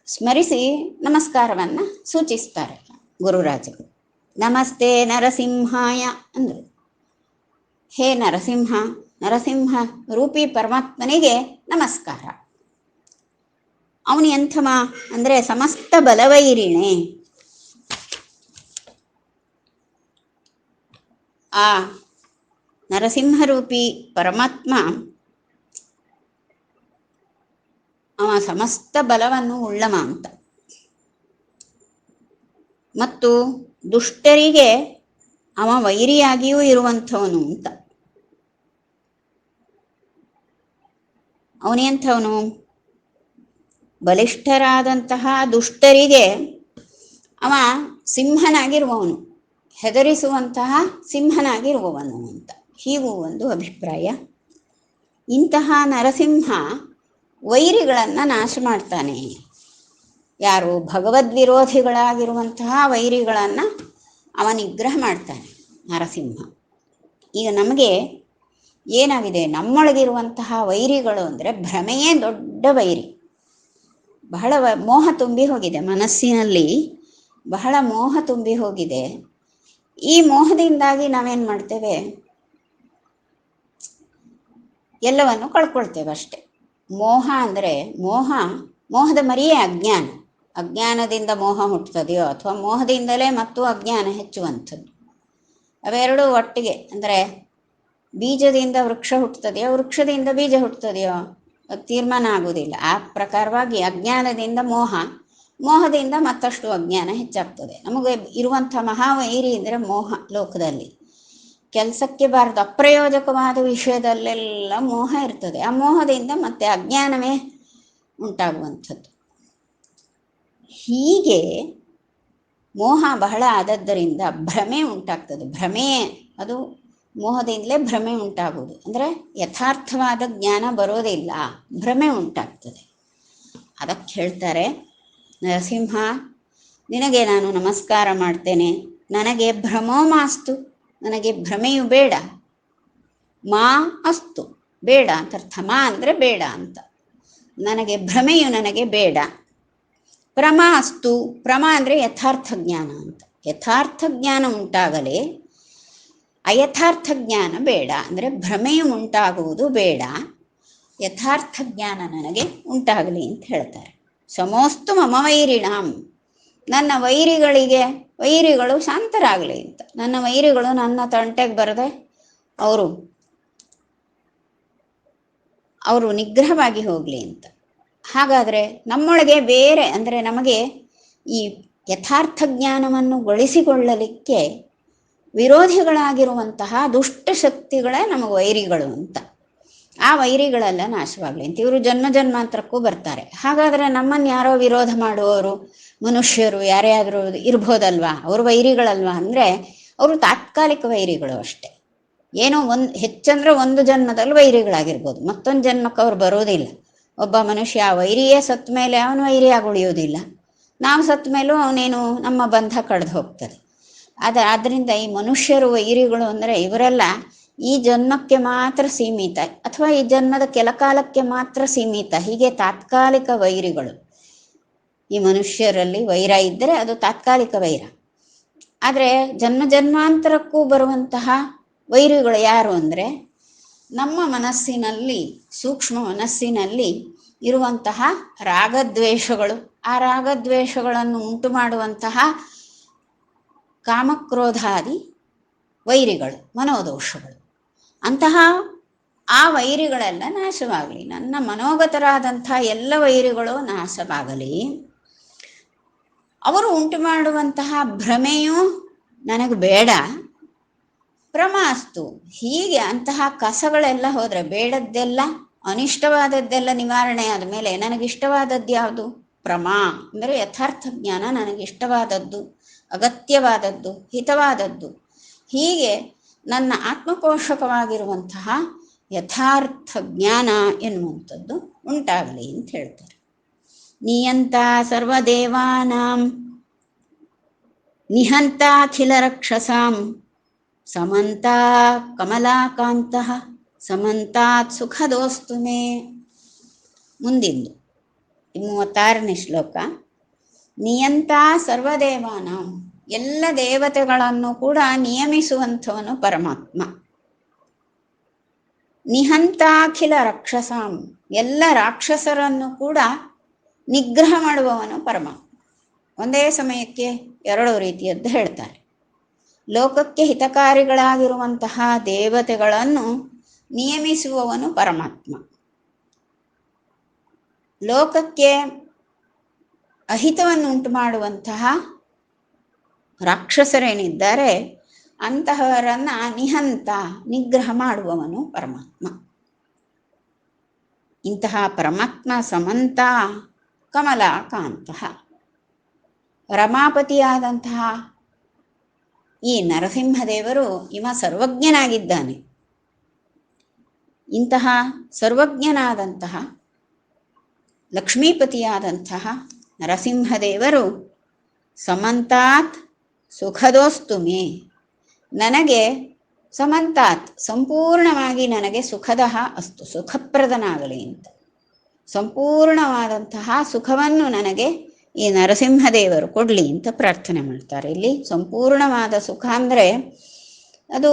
ಸ್ಮರಿಸಿ ನಮಸ್ಕಾರವನ್ನು ಸೂಚಿಸ್ತಾರೆ ಗುರುರಾಜರು. ನಮಸ್ತೆ ನರಸಿಂಹಾಯ ಅಂದರು. ಹೇ ನರಸಿಂಹ, ನರಸಿಂಹ ರೂಪಿ ಪರಮಾತ್ಮನಿಗೆ ನಮಸ್ಕಾರ. ಅವನು ಎಂಥಮ ಅಂದರೆ ಸಮಸ್ತ ಬಲವೈರಿಣೆ, ಆ ನರಸಿಂಹರೂಪಿ ಪರಮಾತ್ಮ ಅವ ಸಮಸ್ತ ಬಲವನ್ನು ಉಳ್ಳವ ಅಂತ. ಮತ್ತು ದುಷ್ಟರಿಗೆ ಅವ ವೈರಿಯಾಗಿಯೂ ಇರುವಂಥವನು ಅಂತ. ಅವನೆಂಥವನು? ಬಲಿಷ್ಠರಾದಂತಹ ದುಷ್ಟರಿಗೆ ಅವ ಸಿಂಹನಾಗಿರುವವನು, ಹೆದರಿಸುವಂತಹ ಸಿಂಹನಾಗಿರುವವನು ಅಂತ. ಹೀಗೂ ಒಂದು ಅಭಿಪ್ರಾಯ. ಇಂತಹ ನರಸಿಂಹ ವೈರಿಗಳನ್ನು ನಾಶ ಮಾಡ್ತಾನೆ. ಯಾರು? ಭಗವದ್ವಿರೋಧಿಗಳಾಗಿರುವಂತಹ ವೈರಿಗಳನ್ನು ಅವ ನಿಗ್ರಹ ಮಾಡ್ತಾನೆ ನರಸಿಂಹ. ಈಗ ನಮಗೆ ಏನಾಗಿದೆ, ನಮ್ಮೊಳಗಿರುವಂತಹ ವೈರಿಗಳು ಅಂದರೆ ಭ್ರಮೆಯೇ ದೊಡ್ಡ ವೈರಿ. ಬಹಳ ಮೋಹ ತುಂಬಿ ಹೋಗಿದೆ ಮನಸ್ಸಿನಲ್ಲಿ, ಬಹಳ ಮೋಹ ತುಂಬಿ ಹೋಗಿದೆ. ಈ ಮೋಹದಿಂದಾಗಿ ನಾವೇನು ಮಾಡ್ತೇವೆ, ಎಲ್ಲವನ್ನು ಕಳ್ಕೊಳ್ತೇವೆ ಅಷ್ಟೆ. ಮೋಹ ಅಂದರೆ ಮೋಹದ ಮರಿಯೇ ಅಜ್ಞಾನ. ಅಜ್ಞಾನದಿಂದ ಮೋಹ ಹುಟ್ಟುತ್ತದೆಯೋ ಅಥವಾ ಮೋಹದಿಂದಲೇ ಮತ್ತು ಅಜ್ಞಾನ ಹೆಚ್ಚುವಂಥದ್ದು. ಅವೆರಡೂ ಒಟ್ಟಿಗೆ, ಅಂದರೆ ಬೀಜದಿಂದ ವೃಕ್ಷ ಹುಟ್ಟುತ್ತದೆಯೋ, ವೃಕ್ಷದಿಂದ ಬೀಜ ಹುಟ್ಟುತ್ತದೆಯೋ ಅದು ತೀರ್ಮಾನ ಆಗುವುದಿಲ್ಲ. ಆ ಪ್ರಕಾರವಾಗಿ ಅಜ್ಞಾನದಿಂದ ಮೋಹದಿಂದ ಮತ್ತಷ್ಟು ಅಜ್ಞಾನ ಹೆಚ್ಚಾಗ್ತದೆ. ನಮಗೆ ಇರುವಂಥ ಮಹಾವೈರಿ ಅಂದರೆ ಮೋಹ. ಲೋಕದಲ್ಲಿ ಕೆಲಸಕ್ಕೆ ಬಾರದು ಅಪ್ರಯೋಜಕವಾದ ವಿಷಯದಲ್ಲೆಲ್ಲ ಮೋಹ ಇರ್ತದೆ. ಆ ಮೋಹದಿಂದ ಮತ್ತೆ ಅಜ್ಞಾನವೇ ಉಂಟಾಗುವಂಥದ್ದು. ಹೀಗೆ ಮೋಹ ಬಹಳ ಆದದ್ದರಿಂದ ಭ್ರಮೆ ಉಂಟಾಗ್ತದೆ. ಭ್ರಮೆ ಅದು ಮೋಹದಿಂದಲೇ ಭ್ರಮೆ ಉಂಟಾಗುವುದು. ಅಂದರೆ ಯಥಾರ್ಥವಾದ ಜ್ಞಾನ ಬರೋದಿಲ್ಲ, ಭ್ರಮೆ ಉಂಟಾಗ್ತದೆ. ಅದಕ್ಕೆ ಹೇಳ್ತಾರೆ, ನರಸಿಂಹ ನಿನಗೆ ನಾನು ನಮಸ್ಕಾರ ಮಾಡ್ತೇನೆ. ನನಗೆ ಭ್ರಮೋ ಮಾಸ್ತು, ನನಗೆ ಭ್ರಮೆಯು ಬೇಡ. ಮಾ ಅಸ್ತು, ಬೇಡ ಅಂತ ಅರ್ಥ. ಮಾ ಅಂದರೆ ಬೇಡ ಅಂತ. ನನಗೆ ಭ್ರಮೆಯು ನನಗೆ ಬೇಡ. ಪ್ರಮಾ ಅಸ್ತು, ಪ್ರಮಾ ಅಂದರೆ ಯಥಾರ್ಥ ಜ್ಞಾನ ಅಂತ. ಯಥಾರ್ಥ ಜ್ಞಾನ ಉಂಟಾಗಲೇ, ಅಯಥಾರ್ಥ ಜ್ಞಾನ ಬೇಡ. ಅಂದರೆ ಭ್ರಮೆಯು ಉಂಟಾಗುವುದು ಬೇಡ, ಯಥಾರ್ಥ ಜ್ಞಾನ ನನಗೆ ಉಂಟಾಗಲಿ ಅಂತ ಹೇಳ್ತಾರೆ. ಸಮೋಸ್ತು ಮಮ ವೈರಿಣಾಂ, ನನ್ನ ವೈರಿಗಳು ಶಾಂತರಾಗಲಿ ಅಂತ. ನನ್ನ ವೈರಿಗಳು ನನ್ನ ತಂಟೆಗೆ ಬರದೆ ಅವರು ನಿಗ್ರಹವಾಗಿ ಹೋಗಲಿ ಅಂತ. ಹಾಗಾದರೆ ನಮ್ಮೊಳಗೆ ಬೇರೆ ಅಂದರೆ ನಮಗೆ ಈ ಯಥಾರ್ಥ ಜ್ಞಾನವನ್ನು ಗಳಿಸಿಕೊಳ್ಳಲಿಕ್ಕೆ ವಿರೋಧಿಗಳಾಗಿರುವಂತಹ ದುಷ್ಟ ಶಕ್ತಿಗಳೇ ನಮಗೆ ವೈರಿಗಳು ಅಂತ. ಆ ವೈರಿಗಳೆಲ್ಲ ನಾಶವಾಗಲಿ ಅಂತ. ಇವರು ಜನ್ಮ ಜನ್ಮಾಂತರಕ್ಕೂ ಬರ್ತಾರೆ. ಹಾಗಾದರೆ ನಮ್ಮನ್ನು ಯಾರೋ ವಿರೋಧ ಮಾಡುವವರು ಮನುಷ್ಯರು ಯಾರ್ಯಾದರೂ ಇರ್ಬೋದಲ್ವಾ, ಅವರು ವೈರಿಗಳಲ್ವಾ ಅಂದರೆ ಅವರು ತಾತ್ಕಾಲಿಕ ವೈರಿಗಳು ಅಷ್ಟೆ. ಏನೋ ಹೆಚ್ಚಂದ್ರೆ ಒಂದು ಜನ್ಮದಲ್ಲಿ ವೈರಿಗಳಾಗಿರ್ಬೋದು, ಮತ್ತೊಂದು ಜನ್ಮಕ್ಕೆ ಅವ್ರು ಬರೋದಿಲ್ಲ. ಒಬ್ಬ ಮನುಷ್ಯ ವೈರಿಯೇ ಸತ್ತ ಮೇಲೆ ಅವನು ವೈರಿಯಾಗಿ ಉಳಿಯೋದಿಲ್ಲ. ನಾವು ಸತ್ತ ಮೇಲೂ ಅವನೇನು ನಮ್ಮ ಬಂಧ ಕಳೆದು ಹೋಗ್ತದೆ. ಆದ್ದರಿಂದ ಈ ಮನುಷ್ಯರು ವೈರಿಗಳು ಅಂದರೆ ಇವರೆಲ್ಲ ಈ ಜನ್ಮಕ್ಕೆ ಮಾತ್ರ ಸೀಮಿತ, ಅಥವಾ ಈ ಜನ್ಮದ ಕೆಲ ಕಾಲಕ್ಕೆ ಮಾತ್ರ ಸೀಮಿತ, ಹೀಗೆ ತಾತ್ಕಾಲಿಕ ವೈರಿಗಳು. ಈ ಮನುಷ್ಯರಲ್ಲಿ ವೈರ ಇದ್ದರೆ ಅದು ತಾತ್ಕಾಲಿಕ ವೈರ. ಆದರೆ ಜನ್ಮ ಜನ್ಮಾಂತರಕ್ಕೂ ಬರುವಂತಹ ವೈರಿಗಳು ಯಾರು ಅಂದರೆ ನಮ್ಮ ಮನಸ್ಸಿನಲ್ಲಿ, ಸೂಕ್ಷ್ಮ ಮನಸ್ಸಿನಲ್ಲಿ ಇರುವಂತಹ ರಾಗದ್ವೇಷಗಳು. ಆ ರಾಗದ್ವೇಷಗಳನ್ನು ಉಂಟು ಮಾಡುವಂತಹ ಕಾಮಕ್ರೋಧಾದಿ ವೈರಿಗಳು, ಮನೋದೋಷಗಳು. ಅಂತಹ ಆ ವೈರಿಗಳೆಲ್ಲ ನಾಶವಾಗಲಿ. ನನ್ನ ಮನೋಗತರಾದಂಥ ಎಲ್ಲ ವೈರಿಗಳು ನಾಶವಾಗಲಿ. ಅವರು ಉಂಟು ಮಾಡುವಂತಹ ಭ್ರಮೆಯೂ ನನಗೆ ಬೇಡ. ಪ್ರಮಾಸ್ತು, ಹೀಗೆ ಅಂತಹ ಕಸಗಳೆಲ್ಲ ಹೋದರೆ, ಬೇಡದ್ದೆಲ್ಲ ಅನಿಷ್ಟವಾದದ್ದೆಲ್ಲ ನಿವಾರಣೆ ಆದಮೇಲೆ ನನಗಿಷ್ಟವಾದದ್ದು ಯಾವುದು? ಪ್ರಮಾ ಅಂದರೆ ಯಥಾರ್ಥ ಜ್ಞಾನ, ನನಗಿಷ್ಟವಾದದ್ದು, ಅಗತ್ಯವಾದದ್ದು, ಹಿತವಾದದ್ದು. ಹೀಗೆ ನನ್ನ ಆತ್ಮಪೋಷಕವಾಗಿರುವಂತಹ ಯಥಾರ್ಥ ಜ್ಞಾನ ಎನ್ನುವಂಥದ್ದು ಉಂಟಾಗಲಿ ಅಂತ ಹೇಳ್ತಾರೆ. ನಿಯಂತ ಸರ್ವದೇವಾನಾಂ ನಿಹಂತಾಖಿಲ ರಕ್ಷಸಾಂ ಸಮಂತ ಕಮಲಾಕಾಂತಃ ಸಮಂತಾತ್ ಸುಖದೋಸ್ತು ಮೇ. ಮುಂದಿಂದು 36ನೇ ಶ್ಲೋಕ. ನಿಯಂತ ಸರ್ವದೇವಾನಾಂ, ಎಲ್ಲ ದೇವತೆಗಳನ್ನು ಕೂಡ ನಿಯಮಿಸುವಂಥವನು ಪರಮಾತ್ಮ. ನಿಹಂತಾಖಿಲ ರಾಕ್ಷಸಾಂ, ಎಲ್ಲ ರಾಕ್ಷಸರನ್ನು ಕೂಡ ನಿಗ್ರಹ ಮಾಡುವವನು ಪರಮಾತ್ಮ. ಒಂದೇ ಸಮಯಕ್ಕೆ ಎರಡು ರೀತಿಯದ್ದು ಹೇಳ್ತಾರೆ. ಲೋಕಕ್ಕೆ ಹಿತಕಾರಿಗಳಾಗಿರುವಂತಹ ದೇವತೆಗಳನ್ನು ನಿಯಮಿಸುವವನು ಪರಮಾತ್ಮ. ಲೋಕಕ್ಕೆ ಅಹಿತವನ್ನು ಉಂಟು ಮಾಡುವಂತಹ ರಾಕ್ಷಸರೇನಿದ್ದಾರೆ ಅಂತಹವರನ್ನ ನಿಹಂತ, ನಿಗ್ರಹ ಮಾಡುವವನು ಪರಮಾತ್ಮ. ಇಂತಹ ಪರಮಾತ್ಮ ಸಮಂತ ಕಮಲಾಕಾಂತಃ, ರಮಾಪತಿಯಾದಂತಹ ಈ ನರಸಿಂಹದೇವರು ಇವ ಸರ್ವಜ್ಞನಾಗಿದ್ದಾನೆ. ಇಂತಹ ಸರ್ವಜ್ಞನಾದಂತಹ ಲಕ್ಷ್ಮೀಪತಿಯಾದಂತಹ ನರಸಿಂಹದೇವರು ಸಮಂತಾತ್ ಸುಖದೋಸ್ತು ಮೇ, ನನಗೆ ಸಮಂತಾತ್ ಸಂಪೂರ್ಣವಾಗಿ ನನಗೆ ಸುಖದಃ ಅಸ್ತು, ಸುಖಪ್ರದನಾಗಲಿ ಅಂತ. ಸಂಪೂರ್ಣವಾದಂತಹ ಸುಖವನ್ನು ನನಗೆ ಈ ನರಸಿಂಹದೇವರು ಕೊಡಲಿ ಅಂತ ಪ್ರಾರ್ಥನೆ ಮಾಡ್ತಾರೆ. ಇಲ್ಲಿ ಸಂಪೂರ್ಣವಾದ ಸುಖ ಅಂದರೆ ಅದು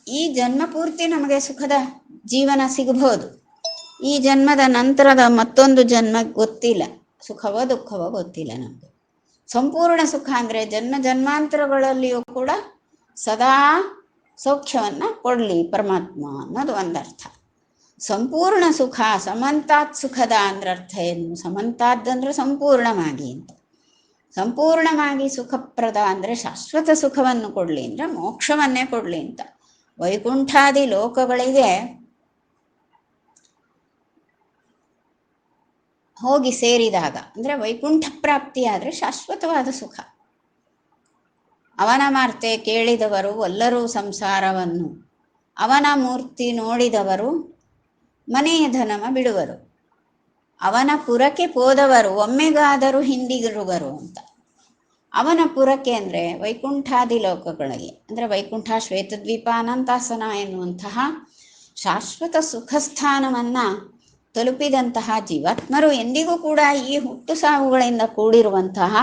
ಈ ಜನ್ಮ ಪೂರ್ತಿ ನಮಗೆ ಸುಖದ ಜೀವನ ಸಿಗಬಹುದು. ಈ ಜನ್ಮದ ನಂತರದ ಮತ್ತೊಂದು ಜನ್ಮ ಗೊತ್ತಿಲ್ಲ, ಸುಖವೋ ದುಃಖವೋ ಗೊತ್ತಿಲ್ಲ ನಮಗೆ. ಸಂಪೂರ್ಣ ಸುಖ ಅಂದರೆ ಜನ್ಮ ಜನ್ಮಾಂತರಗಳಲ್ಲಿಯೂ ಕೂಡ ಸದಾ ಸೌಖ್ಯವನ್ನು ಕೊಡಲಿ ಪರಮಾತ್ಮ ಅನ್ನೋದು ಒಂದರ್ಥ. ಸಂಪೂರ್ಣ ಸುಖ, ಸಮಂತಾತ್ ಸುಖದ ಅಂದ್ರೆ ಅರ್ಥ ಏನು? ಸಮಂತಾದ್ ಅಂದರೆ ಸಂಪೂರ್ಣವಾಗಿ ಅಂತ. ಸಂಪೂರ್ಣವಾಗಿ ಸುಖಪ್ರದ ಅಂದರೆ ಶಾಶ್ವತ ಸುಖವನ್ನು ಕೊಡಲಿ, ಅಂದರೆ ಮೋಕ್ಷವನ್ನೇ ಕೊಡಲಿ ಅಂತ. ವೈಕುಂಠಾದಿ ಲೋಕಗಳಿಗೆ ಹೋಗಿ ಸೇರಿದಾಗ ಅಂದರೆ ವೈಕುಂಠ ಪ್ರಾಪ್ತಿಯಾದರೆ ಶಾಶ್ವತವಾದ ಸುಖ. ಅವನ ಮಾರ್ತೆ ಕೇಳಿದವರು ಒಲ್ಲರೂ ಸಂಸಾರವನ್ನು, ಅವನ ಮೂರ್ತಿ ನೋಡಿದವರು ಮನೆಯ ಧನವ ಬಿಡುವರು, ಅವನ ಪುರಕ್ಕೆ ಹೋದವರು ಒಮ್ಮೆಗಾದರೂ ಹಿಂದಿರುವರು ಅಂತ. ಅವನ ಪುರಕ್ಕೆ ಅಂದರೆ ವೈಕುಂಠಾದಿ ಲೋಕಗಳಿಗೆ, ಅಂದರೆ ವೈಕುಂಠ, ಶ್ವೇತದ್ವೀಪ, ಅನಂತಾಸನ ಎನ್ನುವಂತಹ ಶಾಶ್ವತ ಸುಖಸ್ಥಾನವನ್ನು ತಲುಪಿದಂತಹ ಜೀವಾತ್ಮರು ಎಂದಿಗೂ ಕೂಡ ಈ ಹುಟ್ಟು ಸಾವುಗಳಿಂದ ಕೂಡಿರುವಂತಹ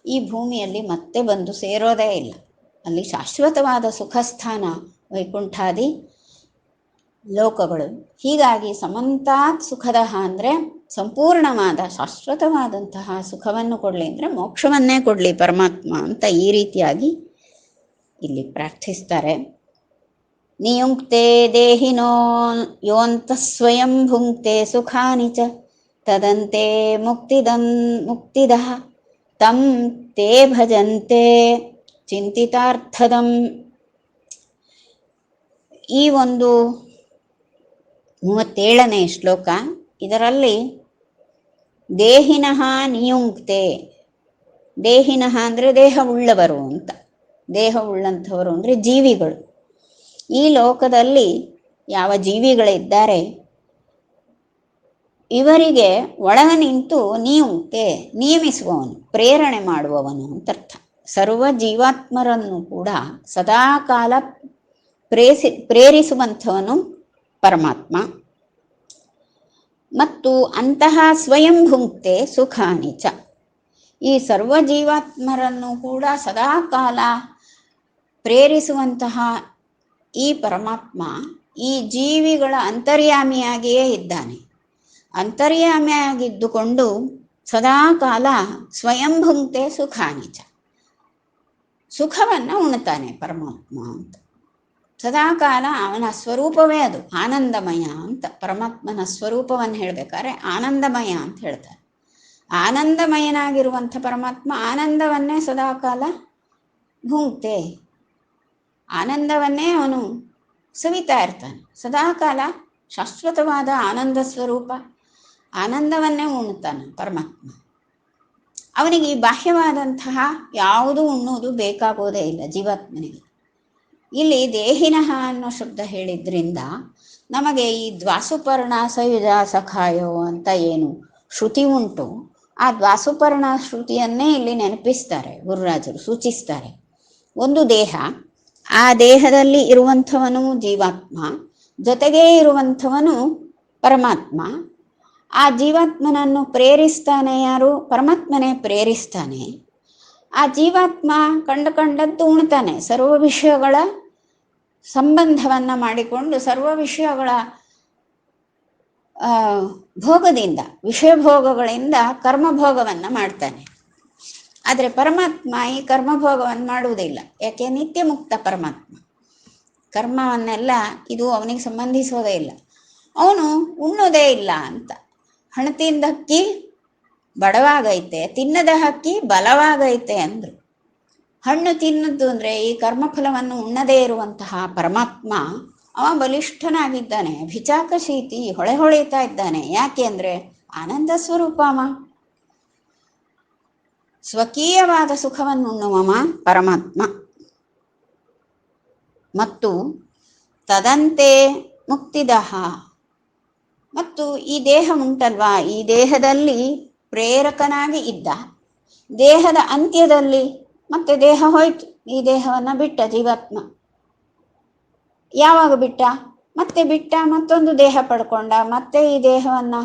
ಈ ಭೂಮಿಯಲ್ಲಿ ಮತ್ತೆ ಬಂದು ಸೇರೋದೇ ಇಲ್ಲ. ಅಲ್ಲಿ ಶಾಶ್ವತವಾದ ಸುಖಸ್ಥಾನ ವೈಕುಂಠಾದಿ ಲೋಕಗಳು. ಹೀಗಾಗಿ ಸಮಂತಾತ್ ಸುಖದಃ ಅಂದರೆ ಸಂಪೂರ್ಣವಾದ ಶಾಶ್ವತವಾದಂತಹ ಸುಖವನ್ನು ಕೊಡಲಿ, ಅಂದರೆ ಮೋಕ್ಷವನ್ನೇ ಕೊಡಲಿ ಪರಮಾತ್ಮ ಅಂತ ಈ ರೀತಿಯಾಗಿ ಇಲ್ಲಿ ಪ್ರಾರ್ಥಿಸ್ತಾರೆ. ನಿಯುಕ್ತೆ ದೇಹಿನೋ ಯೋಂತ ಸ್ವಯಂ ಭುಂಕ್ತೆ ಸುಖಾನಿ ಚ ತದಂತೆ ಮುಕ್ತಿದಃ ತಂ ತೇ ಭಜಂತೆ ಚಿಂತಿತಾರ್ಥದಂ. ಈ ಒಂದು 37ನೇ ಶ್ಲೋಕ, ಇದರಲ್ಲಿ ದೇಹಿನಃ ನಿಯುಕ್ತೆ, ದೇಹಿನಃ ಅಂದರೆ ದೇಹವುಳ್ಳವರು ಅಂತ, ದೇಹವುಳ್ಳಂಥವರು ಅಂದರೆ ಜೀವಿಗಳು. ಈ ಲೋಕದಲ್ಲಿ ಯಾವ ಜೀವಿಗಳಿದ್ದಾರೆ ಇವರಿಗೆ ಒಳಗ ನಿಂತು ನಿಯುಕ್ತೆ ನಿಯಮಿಸುವವನು, ಪ್ರೇರಣೆ ಮಾಡುವವನು ಅಂತ ಅರ್ಥ. ಸರ್ವ ಜೀವಾತ್ಮರನ್ನು ಕೂಡ ಸದಾಕಾಲ ಪ್ರೇರಿಸುವಂಥವನು ಪರಮಾತ್ಮ. ಮತ್ತು ಅಂತಹ ಸ್ವಯಂ ಭುಂಕ್ತೆ ಸುಖಾನಿ ಚ, ಈ ಸರ್ವ ಜೀವಾತ್ಮರನ್ನು ಕೂಡ ಸದಾಕಾಲ ಪ್ರೇರಿಸುವಂತಹ ಈ ಪರಮಾತ್ಮ ಈ ಜೀವಿಗಳ ಅಂತರ್ಯಾಮಿಯಾಗಿಯೇ ಇದ್ದಾನೆ. ಅಂತರ್ಯಾಮಿಯಾಗಿದ್ದುಕೊಂಡು ಸದಾಕಾಲ ಸ್ವಯಂ ಭುಂಕ್ತೆ ಸುಖಾನಿ ಚ, ಸುಖವನ್ನು ಉಣ್ತಾನೆ ಪರಮಾತ್ಮ ಅಂತ. ಸದಾಕಾಲ ಅವನ ಸ್ವರೂಪವೇ ಅದು ಆನಂದಮಯ ಅಂತ. ಪರಮಾತ್ಮನ ಸ್ವರೂಪವನ್ನು ಹೇಳಬೇಕಾದ್ರೆ ಆನಂದಮಯ ಅಂತ ಹೇಳ್ತಾರೆ. ಆನಂದಮಯನಾಗಿರುವಂಥ ಪರಮಾತ್ಮ ಆನಂದವನ್ನೇ ಸದಾಕಾಲ ಭುಂಕ್ತೆ, ಆನಂದವನ್ನೇ ಅವನು ಸವಿತಾ ಇರ್ತಾನೆ. ಸದಾಕಾಲ ಶಾಶ್ವತವಾದ ಆನಂದ ಸ್ವರೂಪ, ಆನಂದವನ್ನೇ ಉಣ್ತಾನೆ ಪರಮಾತ್ಮ. ಅವನಿಗೆ ಈ ಬಾಹ್ಯವಾದಂತಹ ಯಾವುದು ಉಣ್ಣುವುದು ಬೇಕಾಗೋದೇ ಇಲ್ಲ ಜೀವಾತ್ಮನಿಗೆ. ಇಲ್ಲಿ ದೇಹಿನಃ ಅನ್ನೋ ಶಬ್ದ ಹೇಳಿದ್ರಿಂದ ನಮಗೆ ಈ ದ್ವಾಸುಪರ್ಣ ಸಯುಜ ಸಖಾಯೋ ಅಂತ ಏನು ಶ್ರುತಿ ಉಂಟು, ಆ ದ್ವಾಸುಪರ್ಣ ಶ್ರುತಿಯನ್ನೇ ಇಲ್ಲಿ ನೆನಪಿಸ್ತಾರೆ ಗುರುರಾಜರು, ಸೂಚಿಸ್ತಾರೆ. ಒಂದು ದೇಹ, ಆ ದೇಹದಲ್ಲಿ ಇರುವಂಥವನು ಜೀವಾತ್ಮ, ಜೊತೆಗೇ ಇರುವಂಥವನು ಪರಮಾತ್ಮ. ಆ ಜೀವಾತ್ಮನನ್ನು ಪ್ರೇರಿಸ್ತಾನೆ ಯಾರು? ಪರಮಾತ್ಮನೇ ಪ್ರೇರಿಸ್ತಾನೆ. ಆ ಜೀವಾತ್ಮ ಕಂಡದ್ದು ಉಣ್ತಾನೆ. ಸರ್ವ ವಿಷಯಗಳ ಸಂಬಂಧವನ್ನು ಮಾಡಿಕೊಂಡು ಸರ್ವ ವಿಷಯಗಳ ಭೋಗದಿಂದ, ವಿಷಯ ಭೋಗಗಳಿಂದ ಕರ್ಮಭೋಗವನ್ನು ಮಾಡ್ತಾನೆ. ಆದರೆ ಪರಮಾತ್ಮ ಈ ಕರ್ಮಭೋಗವನ್ನು ಮಾಡುವುದಿಲ್ಲ. ಯಾಕೆ? ನಿತ್ಯ ಮುಕ್ತ ಪರಮಾತ್ಮ. ಕರ್ಮವನ್ನೆಲ್ಲ ಇದು ಅವನಿಗೆ ಸಂಬಂಧಿಸೋದೇ ಇಲ್ಲ. ಅವನು ಉಣ್ಣೋದೇ ಇಲ್ಲ ಅಂತ. ಹಣತಿಯಿಂದ ಹಕ್ಕಿ ಬಡವಾಗೈತೆ, ತಿನ್ನದ ಹಕ್ಕಿ ಬಲವಾಗೈತೆ ಅಂದರು. ಹಣ್ಣು ತಿನ್ನದ್ದು ಅಂದರೆ ಈ ಕರ್ಮಫಲವನ್ನು ಉಣ್ಣದೇ ಇರುವಂತಹ ಪರಮಾತ್ಮ ಅವ ಬಲಿಷ್ಠನಾಗಿದ್ದಾನೆ, ಭಿಚಾಕಶೀತಿ ಹೊಳೆತಾ ಇದ್ದಾನೆ. ಯಾಕೆ ಅಂದರೆ ಆನಂದ ಸ್ವರೂಪ ಅವ, ಸ್ವಕೀಯವಾದ ಸುಖವನ್ನು ಉಣ್ಣುವವ ಪರಮಾತ್ಮ. ಮತ್ತು ತದಂತೆ ಮುಕ್ತಿದಃ, ಮತ್ತು ಈ ದೇಹ ಉಂಟಲ್ವಾ, ಈ ದೇಹದಲ್ಲಿ ಪ್ರೇರಕನಾಗಿ ಇದ್ದ. ದೇಹದ ಅಂತ್ಯದಲ್ಲಿ ಮತ್ತೆ ದೇಹ ಹೋಯ್ತು, ಈ ದೇಹವನ್ನು ಬಿಟ್ಟ ಜೀವಾತ್ಮ. ಯಾವಾಗ ಬಿಟ್ಟ? ಮತ್ತೆ ಬಿಟ್ಟ, ಮತ್ತೊಂದು ದೇಹ ಪಡ್ಕೊಂಡ, ಮತ್ತೆ ಈ ದೇಹವನ್ನು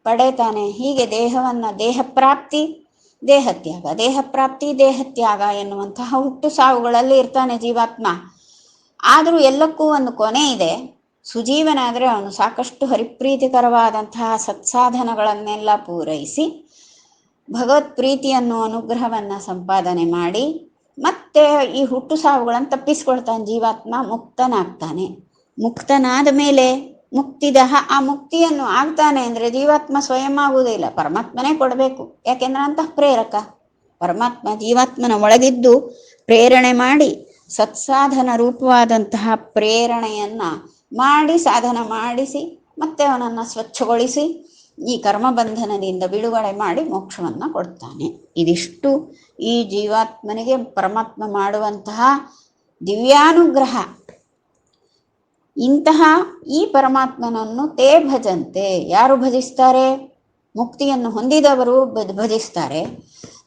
ಪಡೆತಾನೆ. ಹೀಗೆ ದೇಹವನ್ನು, ದೇಹಪ್ರಾಪ್ತಿ ದೇಹತ್ಯಾಗ, ದೇಹಪ್ರಾಪ್ತಿ ದೇಹತ್ಯಾಗ ಎನ್ನುವಂತಹ ಹುಟ್ಟು ಸಾವುಗಳಲ್ಲಿ ಇರ್ತಾನೆ ಜೀವಾತ್ಮ. ಆದರೂ ಎಲ್ಲಕ್ಕೂ ಒಂದು ಕೊನೆ ಇದೆ. ಸುಜೀವನಾದರೆ ಅವನು ಸಾಕಷ್ಟು ಹರಿಪ್ರೀತಿಕರವಾದಂತಹ ಸತ್ಸಾಧನಗಳನ್ನೆಲ್ಲ ಪೂರೈಸಿ ಭಗವತ್ ಪ್ರೀತಿಯನ್ನು, ಅನುಗ್ರಹವನ್ನು ಸಂಪಾದನೆ ಮಾಡಿ ಮತ್ತೆ ಈ ಹುಟ್ಟು ಸಾವುಗಳನ್ನು ತಪ್ಪಿಸ್ಕೊಳ್ತಾನೆ ಜೀವಾತ್ಮ, ಮುಕ್ತನಾಗ್ತಾನೆ. ಮುಕ್ತನಾದ ಮೇಲೆ ಮುಕ್ತಿದಃ, ಆ ಮುಕ್ತಿಯನ್ನು ಆಗ್ತಾನೆ ಅಂದರೆ ಜೀವಾತ್ಮ ಸ್ವಯಂ ಆಗುವುದಿಲ್ಲ, ಪರಮಾತ್ಮನೇ ಕೊಡಬೇಕು. ಯಾಕೆಂದ್ರೆ ಅಂತಃ ಪ್ರೇರಕ ಪರಮಾತ್ಮ ಜೀವಾತ್ಮನ ಒಳಗಿದ್ದು ಪ್ರೇರಣೆ ಮಾಡಿ ಸತ್ಸಾಧನ ರೂಪವಾದಂತಹ ಪ್ರೇರಣೆಯನ್ನು ಮಾಡಿ ಸಾಧನ ಮಾಡಿಸಿ ಮತ್ತೆ ಅವನನ್ನು ಸ್ವಚ್ಛಗೊಳಿಸಿ ಈ ಕರ್ಮಬಂಧನದಿಂದ ಬಿಡುಗಡೆ ಮಾಡಿ ಮೋಕ್ಷವನ್ನು ಕೊಡ್ತಾನೆ. ಇದಿಷ್ಟು ಈ ಜೀವಾತ್ಮನಿಗೆ ಪರಮಾತ್ಮ ಮಾಡುವಂತಹ ದಿವ್ಯಾನುಗ್ರಹ. ಇಂತಹ ಈ ಪರಮಾತ್ಮನನ್ನು ತೇ ಭಜಂತೆ, ಯಾರು ಭಜಿಸ್ತಾರೆ? ಮುಕ್ತಿಯನ್ನು ಹೊಂದಿದವರು ಭಜಿಸ್ತಾರೆ.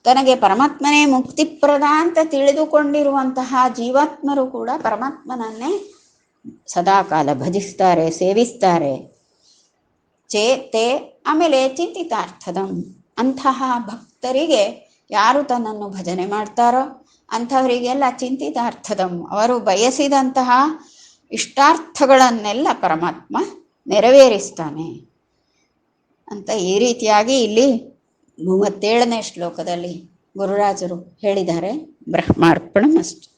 ತನಗೆ ಪರಮಾತ್ಮನೇ ಮುಕ್ತಿಪ್ರದ ಅಂತ ತಿಳಿದುಕೊಂಡಿರುವಂತಹ ಜೀವಾತ್ಮರು ಕೂಡ ಪರಮಾತ್ಮನನ್ನೇ ಸದಾಕಾಲ ಭಜಿಸ್ತಾರೆ, ಸೇವಿಸ್ತಾರೆ. ಚೇತೆ ಆಮೇಲೆ ಚಿಂತಿತಾರ್ಥದಂ, ಅಂತಹ ಭಕ್ತರಿಗೆ ಯಾರು ತನ್ನನ್ನು ಭಜನೆ ಮಾಡ್ತಾರೋ ಅಂಥವರಿಗೆಲ್ಲ ಚಿಂತಿತಾರ್ಥದಂ, ಅವರು ಬಯಸಿದಂತಹ ಇಷ್ಟಾರ್ಥಗಳನ್ನೆಲ್ಲ ಪರಮಾತ್ಮ ನೆರವೇರಿಸ್ತಾನೆ ಅಂತ ಈ ರೀತಿಯಾಗಿ ಇಲ್ಲಿ 37ನೇ ಶ್ಲೋಕದಲ್ಲಿ ಗುರುರಾಜರು ಹೇಳಿದ್ದಾರೆ. ಬ್ರಹ್ಮಾರ್ಪಣಮಸ್ತು.